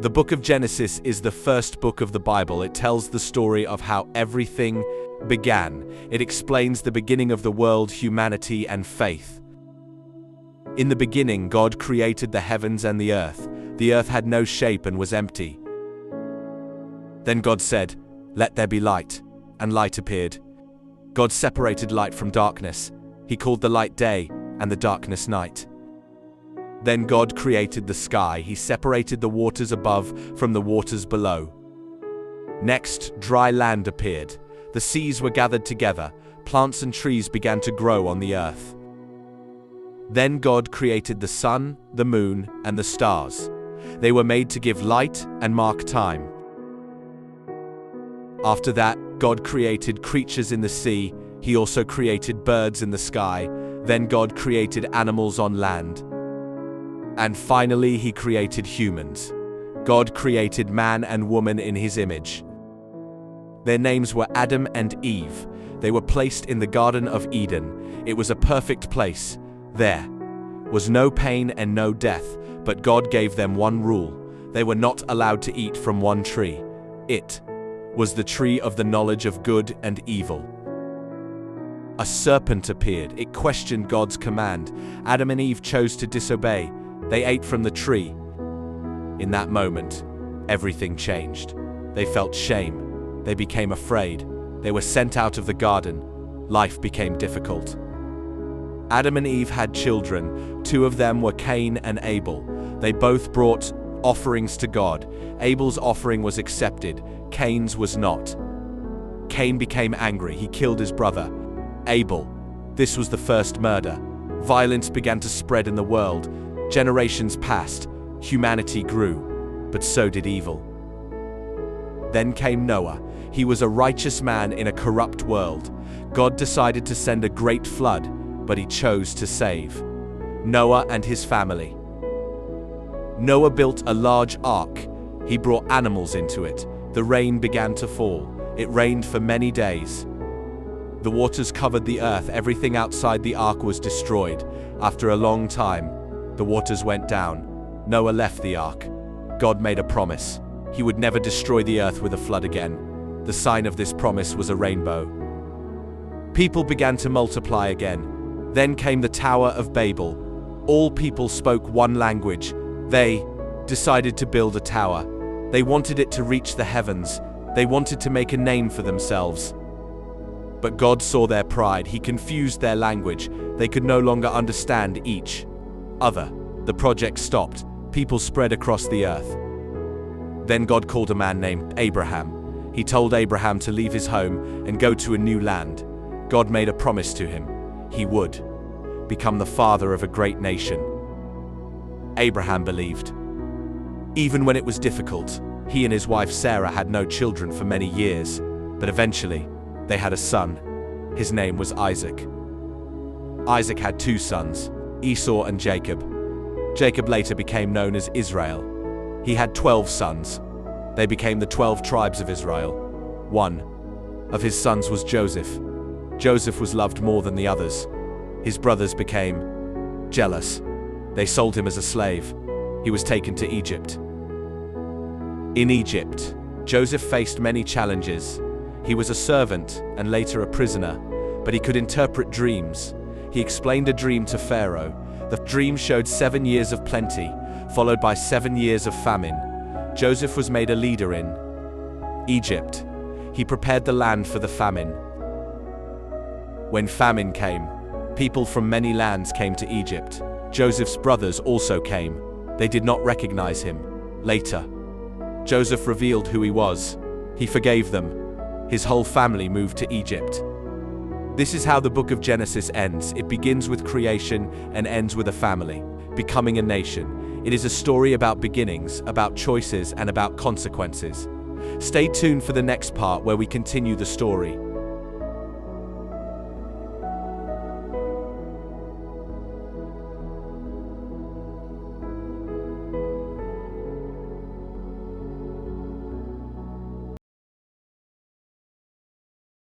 The book of Genesis is the first book of the Bible. It tells the story of how everything began. It explains the beginning of the world, humanity, and faith. In the beginning, God created the heavens and the earth. The earth had no shape and was empty. Then God said, "Let there be light," and light appeared. God separated light from darkness. He called the light day and the darkness night. Then God created the sky. He separated the waters above from the waters below. Next, dry land appeared. The seas were gathered together. Plants and trees began to grow on the earth. Then God created the sun, the moon, and the stars. They were made to give light and mark time. After that, God created creatures in the sea. He also created birds in the sky. Then God created animals on land. And finally, He created humans. God created man and woman in His image. Their names were Adam and Eve. They were placed in the Garden of Eden. It was a perfect place. There was no pain and no death, but God gave them one rule. They were not allowed to eat from one tree. It was the tree of the knowledge of good and evil. A serpent appeared. It questioned God's command. Adam and Eve chose to disobey. They ate from the tree. In that moment, everything changed. They felt shame. They became afraid. They were sent out of the garden. Life became difficult. Adam and Eve had children. Two of them were Cain and Abel. They both brought offerings to God. Abel's offering was accepted. Cain's was not. Cain became angry. He killed his brother, Abel. This was the first murder. Violence began to spread in the world. Generations passed. Humanity grew, but so did evil. Then came Noah. He was a righteous man in a corrupt world. God decided to send a great flood, but He chose to save Noah and his family. Noah built a large ark. He brought animals into it. The rain began to fall. It rained for many days. The waters covered the earth. Everything outside the ark was destroyed. After a long time, the waters went down. Noah left the ark. God made a promise. He would never destroy the earth with a flood again. The sign of this promise was a rainbow. People began to multiply again. Then came the Tower of Babel. All people spoke one language. They decided to build a tower. They wanted it to reach the heavens. They wanted to make a name for themselves. But God saw their pride. He confused their language. They could no longer understand each other. The project stopped. People spread across the earth. Then God called a man named Abraham. He told Abraham to leave his home and go to a new land. God made a promise to him. He would become the father of a great nation. Abraham believed. Even when it was difficult, he and his wife Sarah had no children for many years, but eventually they had a son. His name was Isaac. Isaac had two sons, Esau and Jacob. Jacob later became known as Israel. He had 12 sons. They became the 12 tribes of Israel. One of his sons was Joseph. Joseph was loved more than the others. His brothers became jealous. They sold him as a slave. He was taken to Egypt. In Egypt, Joseph faced many challenges. He was a servant and later a prisoner, but he could interpret dreams. He explained a dream to Pharaoh. The dream showed 7 years of plenty, followed by 7 years of famine. Joseph was made a leader in Egypt. He prepared the land for the famine. When famine came, people from many lands came to Egypt. Joseph's brothers also came. They did not recognize him. Later, Joseph revealed who he was. He forgave them. His whole family moved to Egypt. This is how the book of Genesis ends. It begins with creation and ends with a family, becoming a nation. It is a story about beginnings, about choices, and about consequences. Stay tuned for the next part where we continue the story.